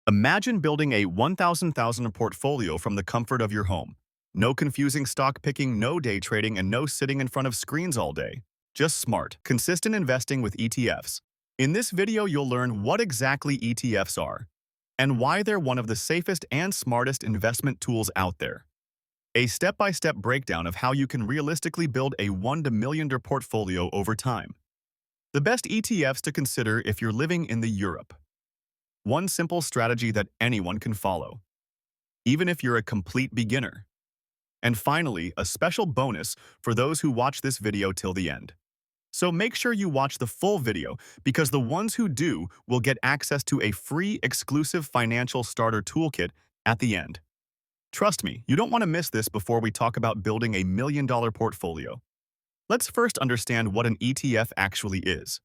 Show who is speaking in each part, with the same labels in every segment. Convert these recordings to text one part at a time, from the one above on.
Speaker 1: Imagine building a 1,000 portfolio from the comfort of your home. No confusing stock picking, no day trading, and no sitting in front of screens all day. Just smart, consistent investing with ETFs. In this video, you'll learn what exactly ETFs are and why they're one of the safest and smartest investment tools out there. A step-by-step breakdown of how you can realistically build a $1 to million portfolio over time. The best ETFs to consider if you're living in the Europe. One simple strategy that anyone can follow, even if you're a complete beginner. And finally, a special bonus for those who watch this video till the end. So make sure you watch the full video because the ones who do will get access to a free exclusive financial starter toolkit at the end. Trust me, you don't want to miss this before we talk about building a $1 million portfolio. Let's first understand what an ETF actually is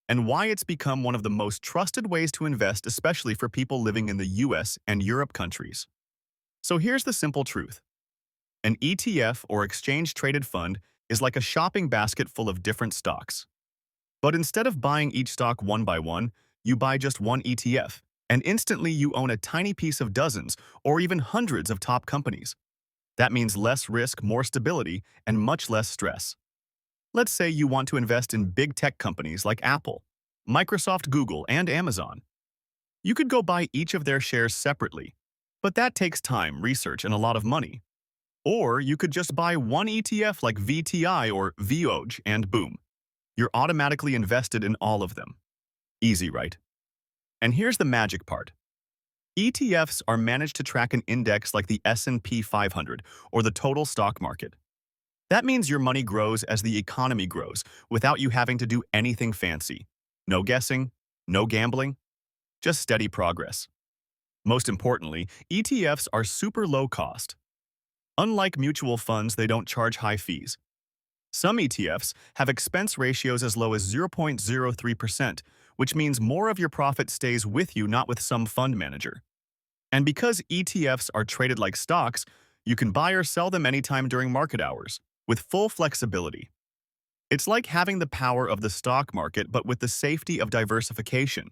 Speaker 1: and why it's become one of the most trusted ways to invest, especially for people living in the US and Europe countries. So here's the simple truth. An ETF, or exchange-traded fund, is like a shopping basket full of different stocks. But instead of buying each stock one by one, you buy just one ETF, and instantly you own a tiny piece of dozens or even hundreds of top companies. That means less risk, more stability, and much less stress. Let's say you want to invest in big tech companies like Apple, Microsoft, Google, and Amazon. You could go buy each of their shares separately, but that takes time, research, and a lot of money. Or you could just buy one ETF like VTI or VOJ and boom, you're automatically invested in all of them. Easy, right? And here's the magic part. ETFs are managed to track an index like the S&P 500 or the total stock market. That means your money grows as the economy grows without you having to do anything fancy. No guessing, no gambling, just steady progress. Most importantly, ETFs are super low cost. Unlike mutual funds, they don't charge high fees. Some ETFs have expense ratios as low as 0.03%, which means more of your profit stays with you, not with some fund manager. And because ETFs are traded like stocks, you can buy or sell them anytime during market hours, with full flexibility. It's like having the power of the stock market, but with the safety of diversification.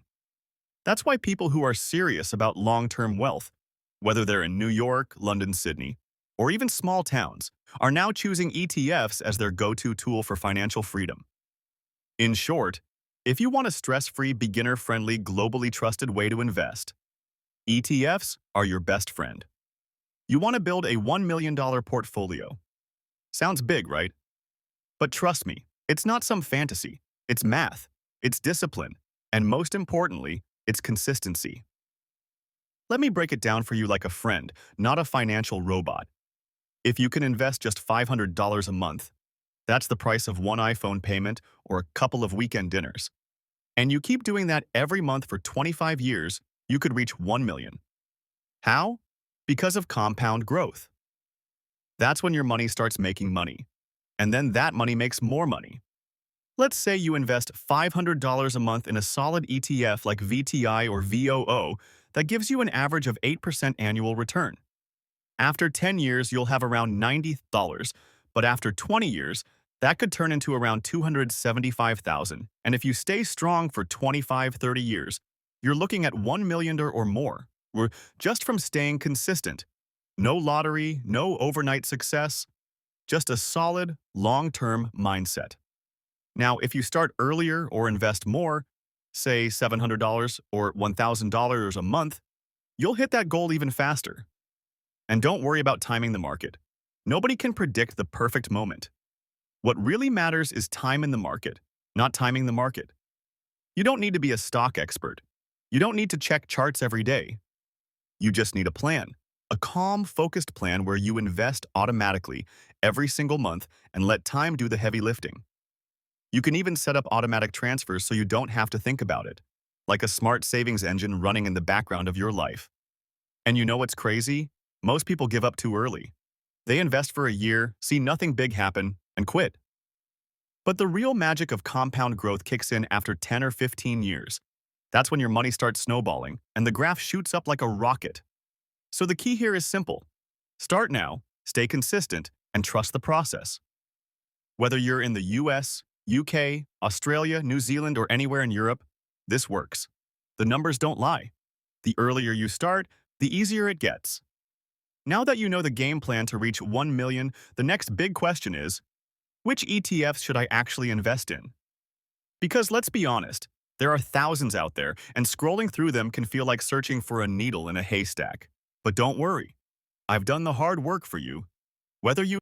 Speaker 1: That's why people who are serious about long-term wealth, whether they're in New York, London, Sydney, or even small towns, are now choosing ETFs as their go-to tool for financial freedom. In short, if you want a stress-free, beginner-friendly, globally trusted way to invest, ETFs are your best friend. You want to build a $1 million portfolio. Sounds big, right? But trust me, it's not some fantasy. It's math, it's discipline, and most importantly, it's consistency. Let me break it down for you like a friend, not a financial robot. If you can invest just $500 a month, that's the price of one iPhone payment or a couple of weekend dinners. And you keep doing that every month for 25 years, you could reach 1 million. How? Because of compound growth. That's when your money starts making money. And then that money makes more money. Let's say you invest $500 a month in a solid ETF like VTI or VOO that gives you an average of 8% annual return. After 10 years, you'll have around $90, but after 20 years, that could turn into around $275,000. And if you stay strong for 25-30 years, you're looking at 1 million or more, just from staying consistent. No lottery, no overnight success, just a solid, long-term mindset. Now, if you start earlier or invest more, say $700 or $1,000 a month, you'll hit that goal even faster. And don't worry about timing the market. Nobody can predict the perfect moment. What really matters is time in the market, not timing the market. You don't need to be a stock expert. You don't need to check charts every day. You just need a plan. A calm, focused plan where you invest automatically every single month and let time do the heavy lifting. You can even set up automatic transfers so you don't have to think about it, like a smart savings engine running in the background of your life. And you know what's crazy? Most people give up too early. They invest for a year, see nothing big happen, and quit. But the real magic of compound growth kicks in after 10 or 15 years. That's when your money starts snowballing and the graph shoots up like a rocket. So the key here is simple. Start now, stay consistent, and trust the process. Whether you're in the US, UK, Australia, New Zealand, or anywhere in Europe, this works. The numbers don't lie. The earlier you start, the easier it gets. Now that you know the game plan to reach 1 million, the next big question is, which ETFs should I actually invest in? Because let's be honest, there are thousands out there, and scrolling through them can feel like searching for a needle in a haystack. But don't worry, I've done the hard work for you. Whether you